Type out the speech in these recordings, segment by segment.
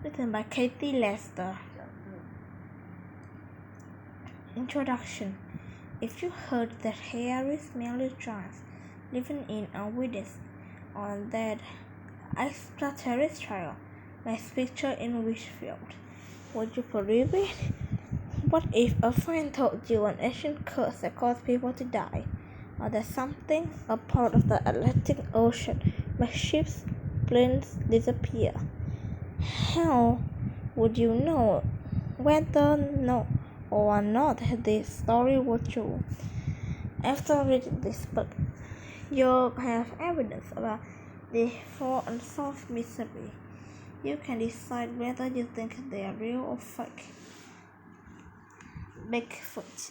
Written by Katie Lester. Introduction. If you heard that hairy, smelly giants living in our woods, or that extraterrestrial was pictured in Wishfield, would you believe it? What if a friend told you an ancient curse that caused people to die, or that something, a part of the Atlantic Ocean, where ships, planes disappear? How would you know whether or not this story was true? After reading this book, you have evidence about the four unsolved mysteries. You can decide whether you think they are real or fake. Bigfoot.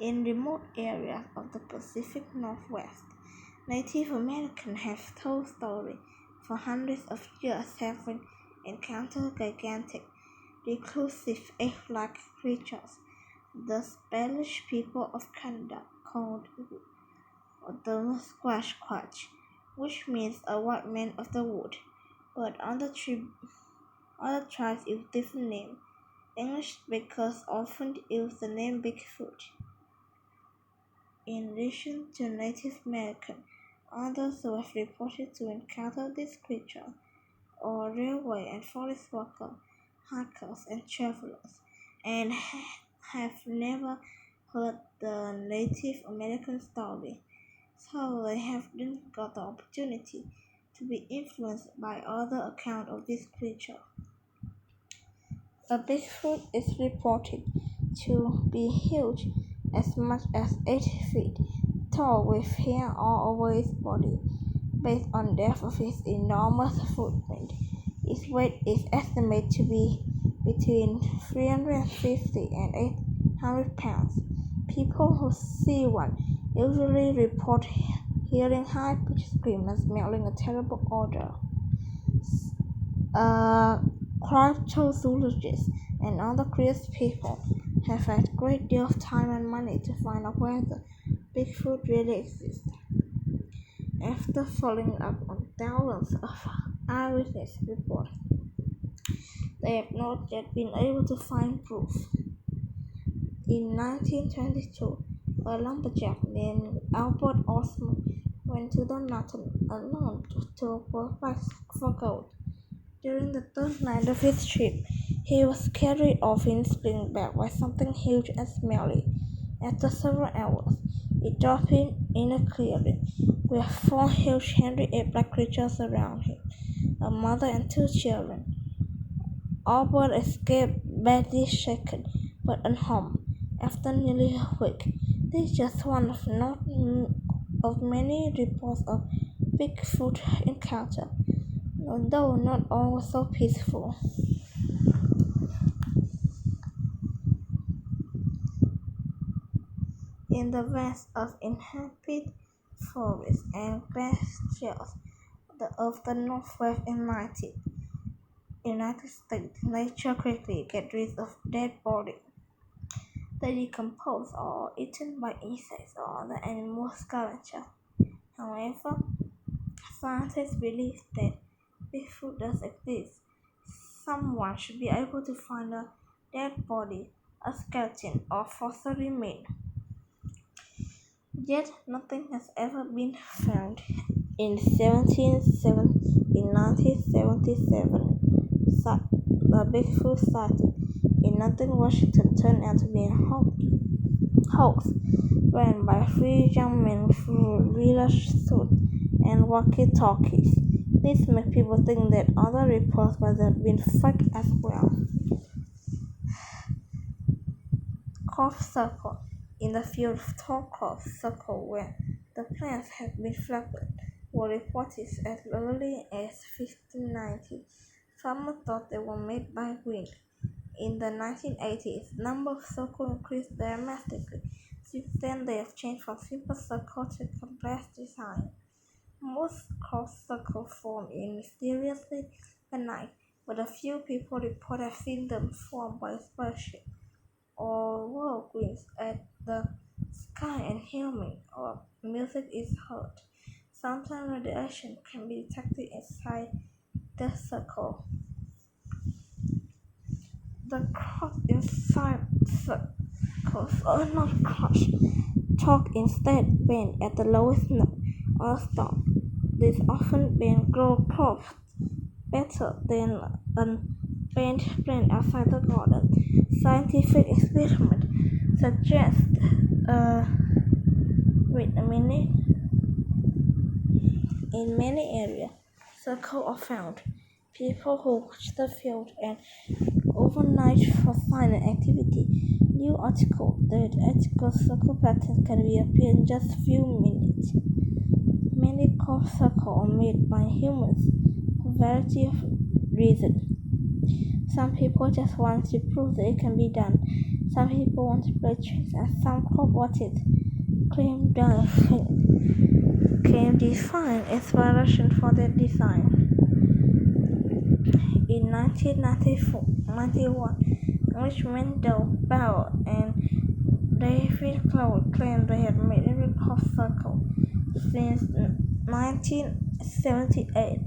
In remote areas of the Pacific Northwest, Native Americans have told stories for hundreds of years having encountered gigantic, reclusive ape-like creatures the Spanish people of Canada called the Squatch, which means a white man of the wood, but other tribes use different names. English speakers often use the name Bigfoot. In addition to Native Americans, others who have reported to encounter this creature are railway and forest workers, hikers, and travelers, and have never heard the Native American story, so they haven't got the opportunity to be influenced by other accounts of this creature. A Bigfoot is reported to be huge, as much as 8 feet tall, with hair all over his body. Based on the depth of his enormous footprint, its weight is estimated to be between 350 and 800 pounds. People who see one usually report hearing high-pitched screams and smelling a terrible odor. Cryptozoologists and other curious people have had a great deal of time and money to find out whether Bigfoot really exists. After following up on thousands of eyewitness reports, they have not yet been able to find proof. In 1922, a lumberjack named Albert Osmond went to the mountain alone to provide for gold. During the third night of his trip, he was carried off in his slingback by something huge and smelly. After several hours, it dropped him in a clearing with 4 huge hairy ape-like creatures around him, a mother and 2 children. Albert escaped badly shaken but unharmed after nearly a week. This is just one of many reports of Bigfoot encounter, though not all was so peaceful. In the vast of inhabited forests and glaciers of the Northwest United States, nature quickly gets rid of dead bodies. They decompose or are eaten by insects or other animal scavengers. However, scientists believe that Bigfoot does exist. Someone should be able to find a dead body, a skeleton, or fossil remain. Yet nothing has ever been found. In 1977, the Bigfoot sighting in Northern Washington turned out to be a hoax ran by 3 young men with village suits and walkie-talkies. This makes people think that other reports might have been fake as well. Crop circle. In the field of tall crop circle where the plants have been flattened were reported as early as 1590. Farmers thought they were made by wind. In the 1980s, the number of circles increased dramatically. Since then, they have changed from simple circles to complex design. Most crop circles form in mysteriously at night, but a few people report have seen them formed by spaceship or whirlwinds at the sky and humming or music is heard. Sometimes radiation can be detected inside the circle. The cross inside circles are not crushed. Chalk instead bend at the lowest note or stop. This often bend grow crops better than a bent plant outside the garden. Scientific experiment suggest wait a minute. In many areas, circles are found. People who watch the field and overnight for silent activity. New article. The ethical circle patterns can reappear in just few minutes. Many crop circles are made by humans for a variety of reasons. Some people just want to prove that it can be done. Some people want to play tricks, and some crop artists claim divine inspiration for their design. In 1991, Englishman Doe Bauer and David Cloud claimed they had made every crop circle since 1978.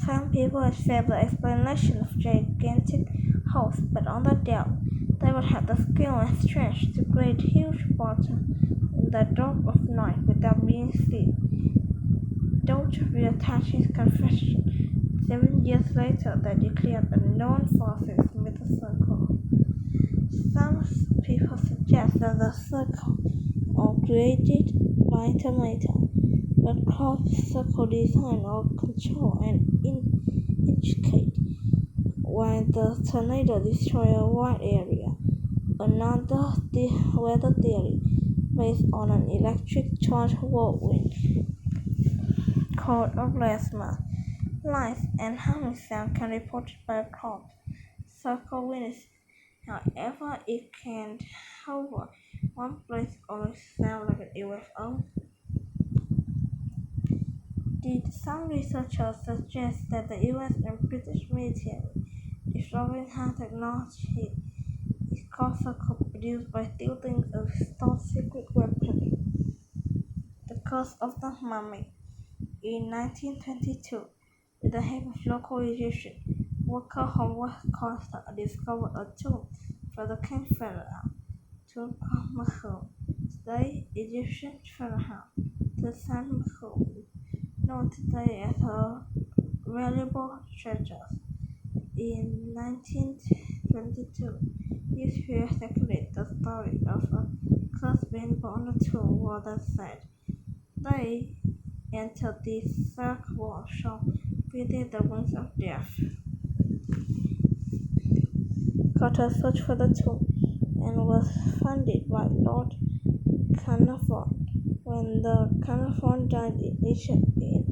Some people have said the explanation of gigantic holes, but others doubt they would have the skill and strength to create huge bottles in the dark of night without being seen. Don't reattach his confession 7 years later that declared a known forces with the circle. Some people suggest that the circle are created by tomato, but crop circle design are controlled and intricate, while the tornado destroys a wide area. Another weather theory based on an electric charge whirlwind called a plasma. Lights and humming sound can be reported by crop circle winds. However, it can hover one place or sound like an UFO. Some researchers suggest that the US and British military discovering how technology is produced by stealing a top secret weapon. The curse of the mummy. In 1922, with the help of local Egyptian workers on West Coast discovered a tomb for the king pharaoh Tutankhamun. Today, Egyptian pharaoh Tutankhamun, known today as a valuable treasure. In 1922, newspapers circulated the story of a curse being put on the tomb. Warders said they entered the circle shop within the wings of death. Carter searched for the tomb and was funded by Lord Carnarvon. When the Carnarvon died in Egypt in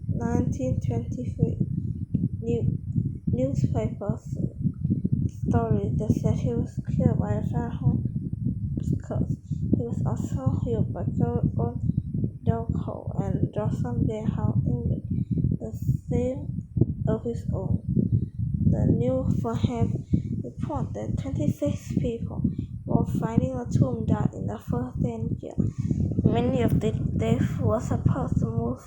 1923, newspapers stories that said he was killed by the pharaoh's curse. He was also healed by Gregor Dalco and Johnson Bearhouse, England, the same of his own. The New Fulham report that 26 people were finding the tomb died in the first 10 years. Many of the deaths were supposed to move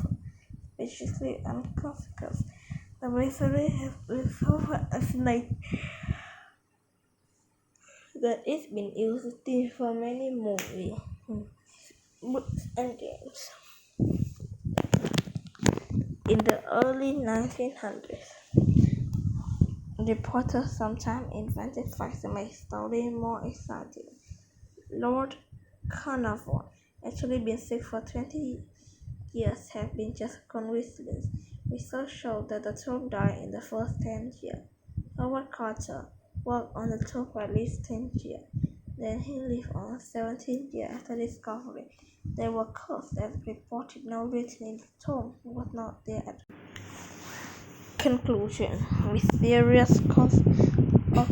suspiciously unconscious. The mystery has been so fascinating that it's been used for many movies, books, and games. In the early 1900s, reporters sometimes invented facts to make stories more exciting. Lord Carnarvon actually been sick for 20 years have been just coincidence. Research showed that the tomb died in the first 10 years. Howard Carter worked on the tomb for at least 10 years. Then he lived on 17 years after discovery. There were cursed as reported no written in the tomb was not dead. Conclusion: mysterious cause of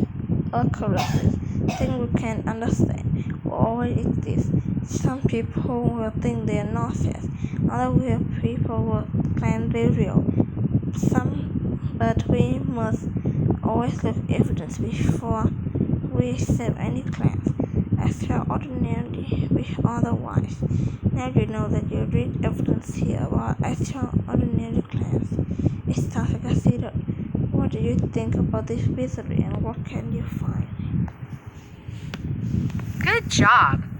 occurrences. Things we can't understand will always exist. Some people will think they are nonsense. Other people will claim they're real. But we must always look at evidence before we accept any claims, extraordinary or otherwise. Now you know that you read evidence here about extraordinary claims. It's time to consider what do you think about this mystery and what can you find? Good job!